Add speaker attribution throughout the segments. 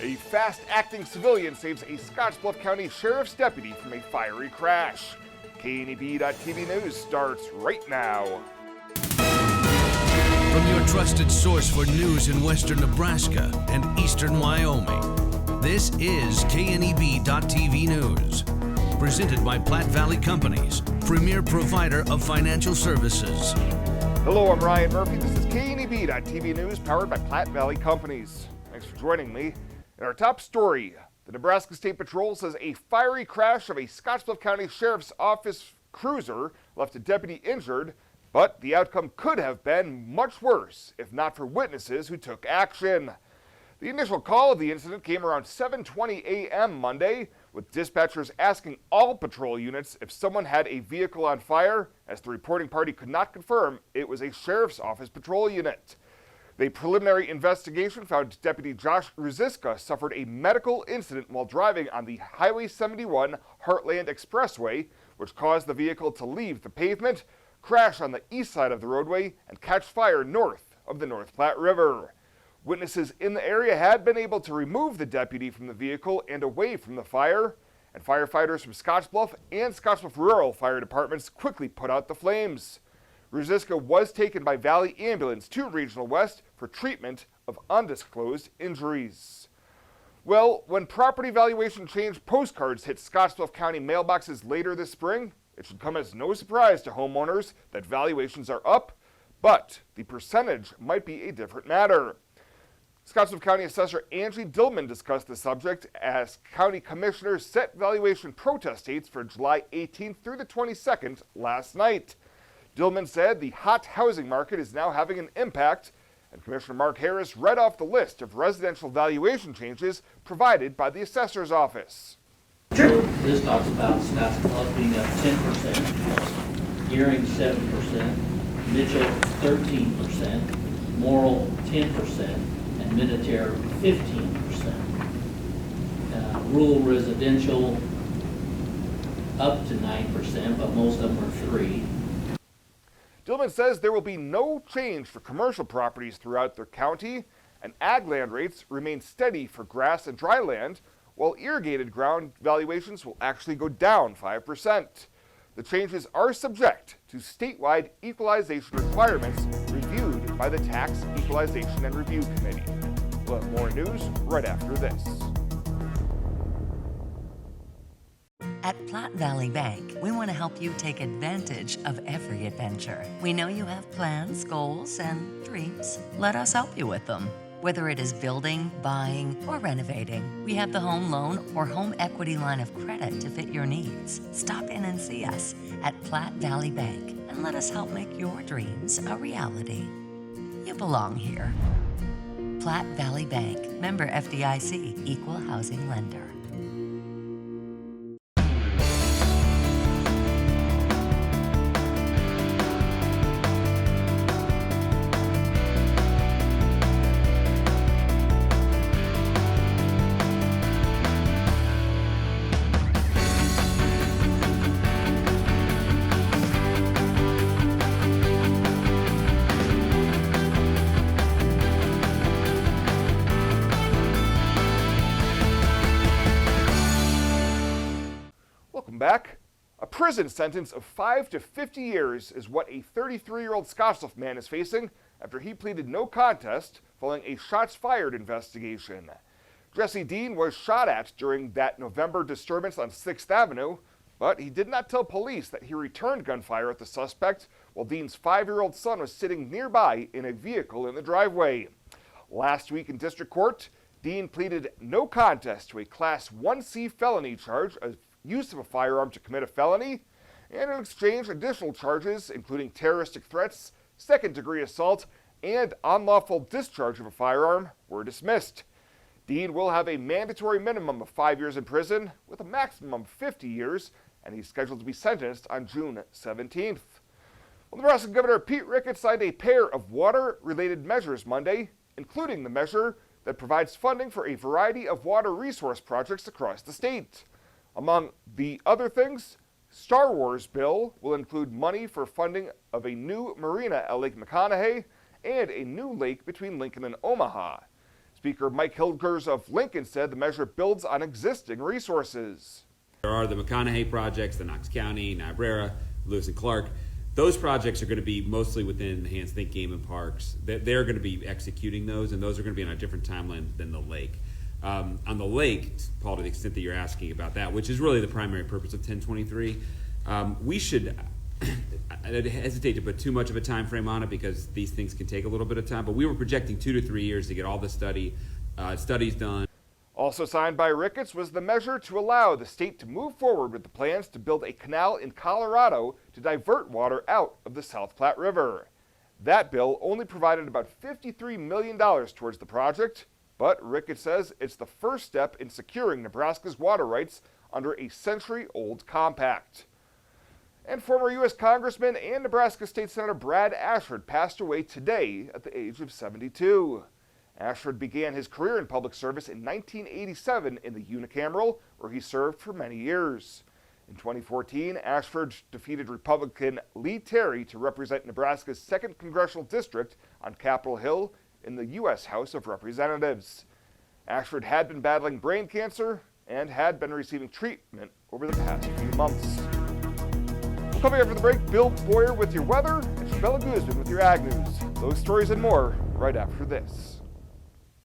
Speaker 1: A fast-acting civilian saves a Scottsbluff County Sheriff's deputy from a fiery crash. KNEB.TV News starts right now.
Speaker 2: From your trusted source for news in western Nebraska and eastern Wyoming, this is KNEB.TV News. Presented by Platte Valley Companies, premier provider of financial services.
Speaker 1: Hello, I'm Ryan Murphy. This is KNEB.TV News powered by Platte Valley Companies. Thanks for joining me. In our top story, the Nebraska State Patrol says a fiery crash of a Scottsbluff County Sheriff's Office cruiser left a deputy injured, but the outcome could have been much worse if not for witnesses who took action. The initial call of the incident came around 7:20 a.m. Monday, with dispatchers asking all patrol units if someone had a vehicle on fire, as the reporting party could not confirm it was a Sheriff's Office patrol unit. The preliminary investigation found Deputy Josh Ruziska suffered a medical incident while driving on the Highway 71 Heartland Expressway, which caused the vehicle to leave the pavement, crash on the east side of the roadway, and catch fire north of the North Platte River. Witnesses in the area had been able to remove the deputy from the vehicle and away from the fire, and firefighters from Scottsbluff and Scottsbluff Rural Fire Departments quickly put out the flames. Ruziska was taken by Valley Ambulance to Regional West for treatment of undisclosed injuries. Well, when property valuation change postcards hit Scottsbluff County mailboxes later this spring, it should come as no surprise to homeowners that valuations are up, but the percentage might be a different matter. Scottsbluff County Assessor Angie Dillman discussed the subject as county commissioners set valuation protest dates for July 18th through the 22nd last night. Dillman said the hot housing market is now having an impact, and Commissioner Mark Harris read off the list of residential valuation changes provided by the assessor's office.
Speaker 3: This talks about Scottsbluff being up 10%, Gearing 7%, Mitchell 13%, Morrill 10%, and Minutair 15%. Rural residential up to 9%, but most of them are 3%.
Speaker 1: Dillman says there will be no change for commercial properties throughout the county, and ag land rates remain steady for grass and dry land, while irrigated ground valuations will actually go down 5%. The changes are subject to statewide equalization requirements reviewed by the Tax Equalization and Review Committee. We'll have more news right after this.
Speaker 4: At Platte Valley Bank, we want to help you take advantage of every adventure. We know you have plans, goals, and dreams. Let us help you with them. Whether it is building, buying, or renovating, we have the home loan or home equity line of credit to fit your needs. Stop in and see us at Platte Valley Bank and let us help make your dreams a reality. You belong here. Platte Valley Bank, member FDIC, equal housing lender.
Speaker 1: Back. A prison sentence of 5 to 50 years is what a 33-year-old Scottsbluff man is facing after he pleaded no contest following a shots fired investigation. Jesse Dean was shot at during that November disturbance on 6th Avenue, but he did not tell police that he returned gunfire at the suspect while Dean's 5-year-old son was sitting nearby in a vehicle in the driveway. Last week in district court, Dean pleaded no contest to a Class 1C felony charge of use of a firearm to commit a felony, and in exchange, additional charges, including terroristic threats, second-degree assault, and unlawful discharge of a firearm, were dismissed. Dean will have a mandatory minimum of 5 years in prison, with a maximum of 50 years, and he's scheduled to be sentenced on June 17th. Well, Nebraska Governor Pete Ricketts signed a pair of water-related measures Monday, including the measure that provides funding for a variety of water resource projects across the state. Among the other things, Star Wars bill will include money for funding of a new marina at Lake McConaughey and a new lake between Lincoln and Omaha. Speaker Mike Hildgers of Lincoln said the measure builds on existing resources.
Speaker 5: There are the McConaughey projects, the Knox County, Niobrara, Lewis and Clark. Those projects are going to be mostly within the Hands Think Game and Parks. They're going to be executing those, and those are going to be on a different timeline than the lake. On the lake, Paul, to the extent that you're asking about that, which is really the primary purpose of 1023, we should, I'd hesitate to put too much of a time frame on it because these things can take a little bit of time, but we were projecting 2 to 3 years to get all the studies done.
Speaker 1: Also signed by Ricketts was the measure to allow the state to move forward with the plans to build a canal in Colorado to divert water out of the South Platte River. That bill only provided about $53 million towards the project, but Ricketts says it's the first step in securing Nebraska's water rights under a century-old compact. And former U.S. Congressman and Nebraska State Senator Brad Ashford passed away today at the age of 72. Ashford began his career in public service in 1987 in the unicameral, where he served for many years. In 2014, Ashford defeated Republican Lee Terry to represent Nebraska's 2nd Congressional District on Capitol Hill in the U.S. House of Representatives. Ashford had been battling brain cancer and had been receiving treatment over the past few months. Coming after the break, Bill Boyer with your weather and Shabella Guzman with your Ag News. Those stories and more right after this.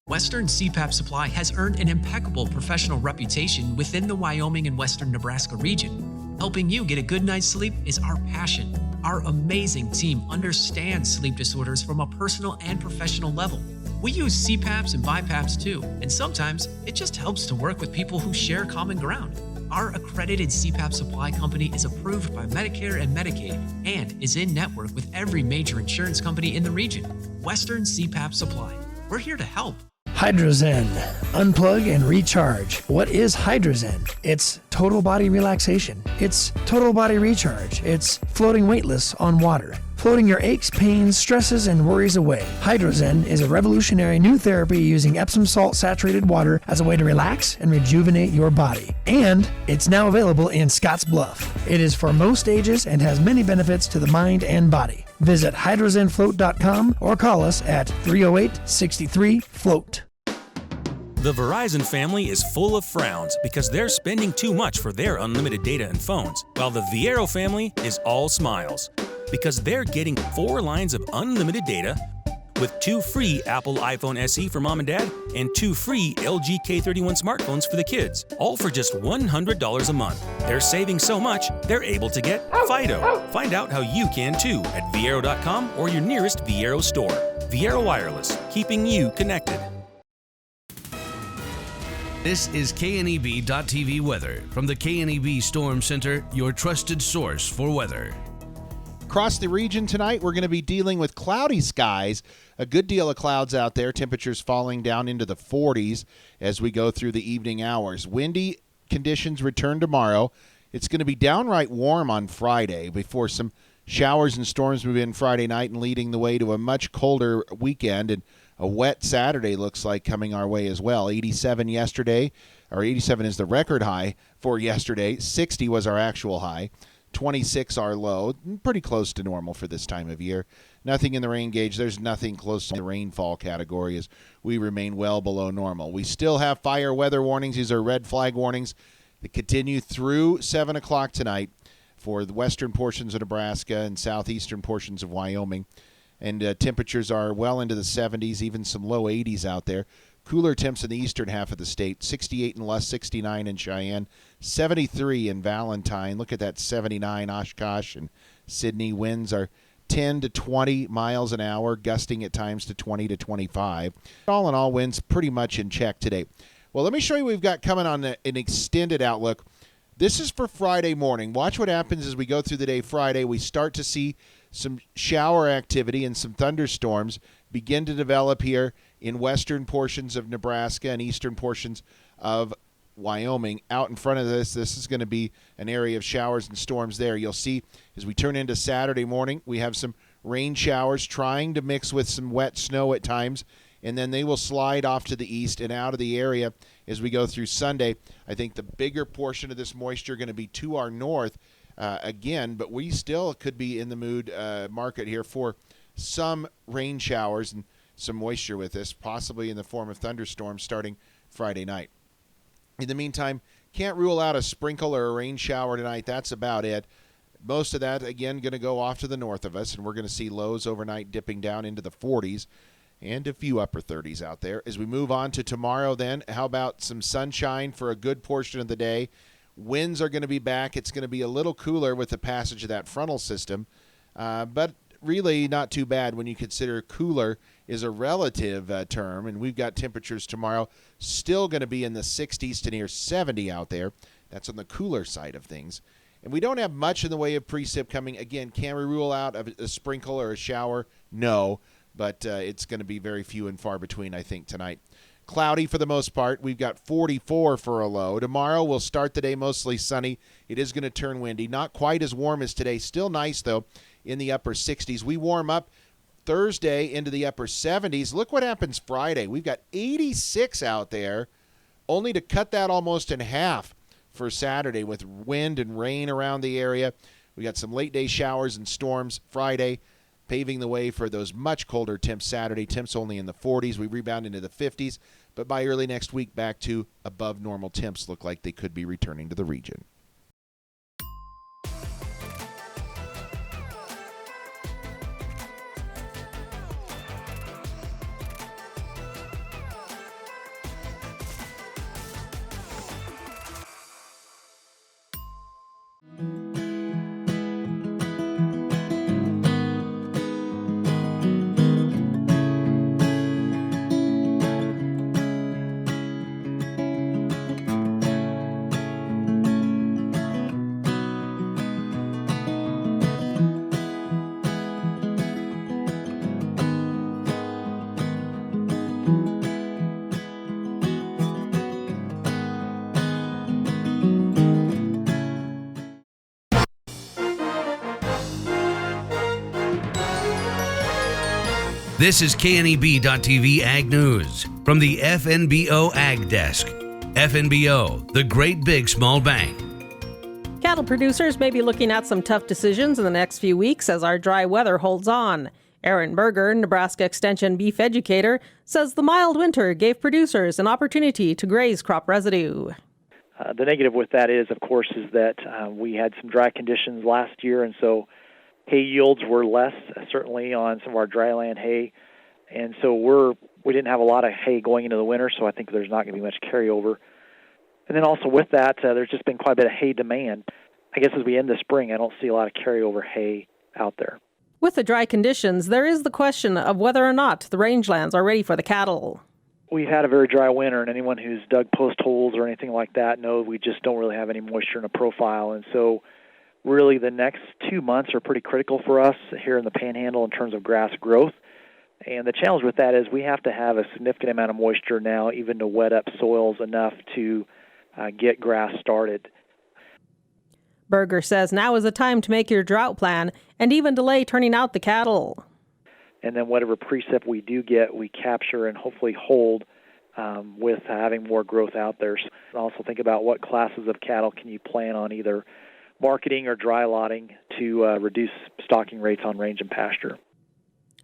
Speaker 6: Western CPAP Supply has earned an impeccable professional reputation within the Wyoming and Western Nebraska region. Helping you get a good night's sleep is our passion. Our amazing team understands sleep disorders from a personal and professional level. We use CPAPs and BiPAPs too, and sometimes it just helps to work with people who share common ground. Our accredited CPAP supply company is approved by Medicare and Medicaid and is in network with every major insurance company in the region. Western CPAP Supply. We're here to help.
Speaker 7: Hydrozen. Unplug and recharge. What is Hydrozen? It's total body relaxation. It's total body recharge. It's floating weightless on water. Floating your aches, pains, stresses, and worries away. Hydrozen is a revolutionary new therapy using Epsom salt saturated water as a way to relax and rejuvenate your body. And it's now available in Scottsbluff. It is for most ages and has many benefits to the mind and body. Visit hydrozenfloat.com or call us at 308-63-FLOAT.
Speaker 8: The Verizon family is full of frowns because they're spending too much for their unlimited data and phones, while the Viero family is all smiles because they're getting 4 lines of unlimited data with 2 free Apple iPhone SE for mom and dad and 2 free LG K31 smartphones for the kids, all for just $100 a month. They're saving so much, they're able to get Fido. Find out how you can too at Viero.com or your nearest Viero store. Viero Wireless, keeping you connected.
Speaker 2: This is KNEB.TV weather from the KNEB Storm Center, your trusted source for weather.
Speaker 9: Across the region tonight, we're going to be dealing with cloudy skies. A good deal of clouds out there. Temperatures falling down into the 40s as we go through the evening hours. Windy conditions return tomorrow. It's going to be downright warm on Friday before some showers and storms move in Friday night and leading the way to a much colder weekend. And a wet Saturday looks like coming our way as well. 87 yesterday, or 87 is the record high for yesterday. 60 was our actual high. 26 our low. Pretty close to normal for this time of year. Nothing in the rain gauge. There's nothing close to the rainfall category as we remain well below normal. We still have fire weather warnings. These are red flag warnings that continue through 7 o'clock tonight for the western portions of Nebraska and southeastern portions of Wyoming. And temperatures are well into the 70s, even some low 80s out there. Cooler temps in the eastern half of the state, 68 in Lusk, 69 in Cheyenne, 73 in Valentine. Look at that 79 Oshkosh and Sydney. Winds are 10 to 20 miles an hour, gusting at times to 20 to 25. All in all, winds pretty much in check today. Well, let me show you what we've got coming on an extended outlook. This is for Friday morning. Watch what happens as we go through the day Friday. We start to see some shower activity and some thunderstorms begin to develop here in western portions of Nebraska and eastern portions of Wyoming. Out in front of this is going to be an area of showers and storms there. You'll see as we turn into Saturday morning, we have some rain showers trying to mix with some wet snow at times, and then they will slide off to the east and out of the area as we go through Sunday. I think the bigger portion of this moisture going to be to our north again, but we still could be in the mood market here for some rain showers, and some moisture with us, possibly in the form of thunderstorms starting Friday night. In the meantime, can't rule out a sprinkle or a rain shower tonight. That's about it. Most of that, again, going to go off to the north of us, and we're going to see lows overnight dipping down into the 40s and a few upper 30s out there. As we move on to tomorrow then, how about some sunshine for a good portion of the day? Winds are going to be back. It's going to be a little cooler with the passage of that frontal system, but really not too bad when you consider cooler is a relative term, and we've got temperatures tomorrow still going to be in the 60s to near 70 out there. That's on the cooler side of things. And we don't have much in the way of precip coming. Again, can we rule out a sprinkle or a shower? No, but it's going to be very few and far between, I think, tonight. Cloudy for the most part. We've got 44 for a low. Tomorrow we'll start the day mostly sunny. It is going to turn windy. Not quite as warm as today. Still nice, though, in the upper 60s. We warm up Thursday into the upper 70s. Look what happens Friday. We've got 86 out there, only to cut that almost in half for Saturday with wind and rain around the area. We got some late day showers and storms Friday, paving the way for those much colder temps Saturday. Temps only in the 40s. We rebound into the 50s, but by early next week, back to above normal temps look like they could be returning to the region.
Speaker 2: This is KNEB.TV Ag News from the FNBO Ag Desk. FNBO, the great big small bank.
Speaker 10: Cattle producers may be looking at some tough decisions in the next few weeks as our dry weather holds on. Aaron Berger, Nebraska Extension beef educator, says the mild winter gave producers an opportunity to graze crop residue.
Speaker 11: The negative with that is, of course, is that we had some dry conditions last year, and so hay yields were less, certainly on some of our dryland hay, and so we didn't have a lot of hay going into the winter, so I think there's not going to be much carryover. And then also with that, there's just been quite a bit of hay demand. I guess as we end the spring, I don't see a lot of carryover hay out there.
Speaker 10: With the dry conditions, there is the question of whether or not the rangelands are ready for the cattle.
Speaker 11: We've had a very dry winter, and anyone who's dug post holes or anything like that knows we just don't really have any moisture in a profile, and so really the next 2 months are pretty critical for us here in the Panhandle in terms of grass growth. And the challenge with that is we have to have a significant amount of moisture now, even to wet up soils enough to get grass started.
Speaker 10: Berger says now is the time to make your drought plan and even delay turning out the cattle.
Speaker 11: And then whatever precip we do get, we capture and hopefully hold with having more growth out there. So also think about what classes of cattle can you plan on either marketing or dry lotting to reduce stocking rates on range and pasture.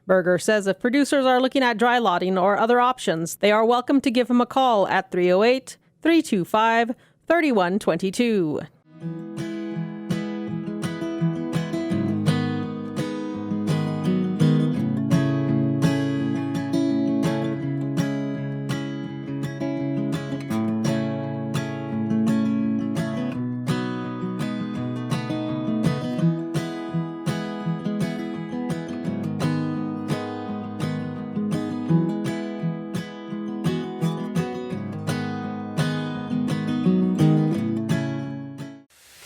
Speaker 10: Berger says if producers are looking at dry lotting or other options, they are welcome to give him a call at 308-325-3122.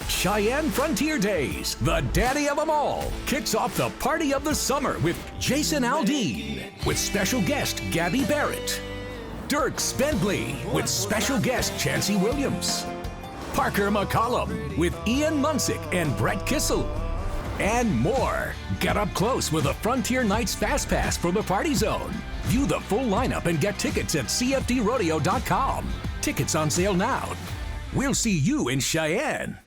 Speaker 12: Cheyenne Frontier Days, the daddy of them all, kicks off the party of the summer with Jason Aldean, with special guest Gabby Barrett, Dirk Spendley with special guest Chancey Williams, Parker McCollum with Ian Munsick and Brett Kissel, and more. Get up close with a Frontier Nights Fast Pass for the Party Zone. View the full lineup and get tickets at CFDrodeo.com. Tickets on sale now. We'll see you in Cheyenne.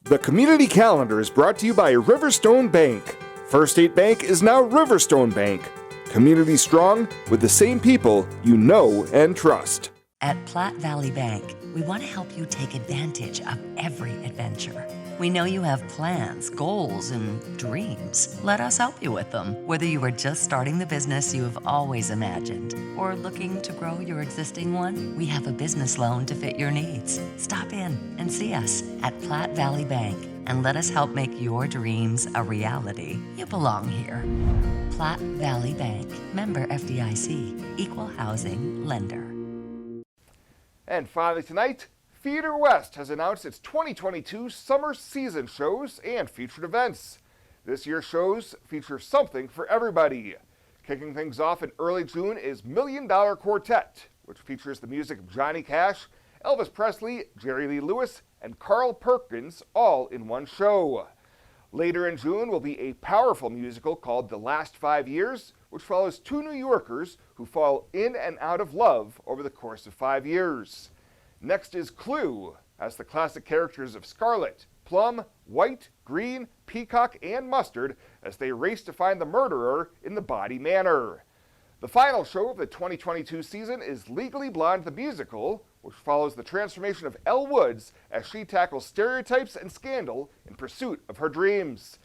Speaker 1: The Community Calendar is brought to you by Riverstone Bank. First State Bank is now Riverstone Bank. Community strong with the same people you know and trust.
Speaker 4: At Platte Valley Bank, we want to help you take advantage of every adventure. We know you have plans, goals, and dreams. Let us help you with them. Whether you are just starting the business you have always imagined or looking to grow your existing one, we have a business loan to fit your needs. Stop in and see us at Platte Valley Bank and let us help make your dreams a reality. You belong here. Platte Valley Bank, member FDIC, equal housing lender.
Speaker 1: And finally tonight, Theater West has announced its 2022 summer season shows and featured events. This year's shows feature something for everybody. Kicking things off in early June is $1 Million Quartet, which features the music of Johnny Cash, Elvis Presley, Jerry Lee Lewis, and Carl Perkins all in one show. Later in June will be a powerful musical called The Last 5 Years, which follows two New Yorkers who fall in and out of love over the course of 5 years. Next is Clue, as the classic characters of Scarlet, Plum, White, Green, Peacock, and Mustard as they race to find the murderer in the Body Manor. The final show of the 2022 season is Legally Blonde the Musical, which follows the transformation of Elle Woods as she tackles stereotypes and scandal in pursuit of her dreams.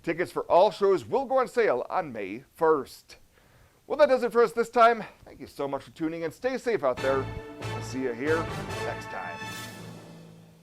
Speaker 1: Tickets for all shows will go on sale on May 1st. Well, that does it for us this time. Thank you so much for tuning in. Stay safe out there. I'll see you here next time.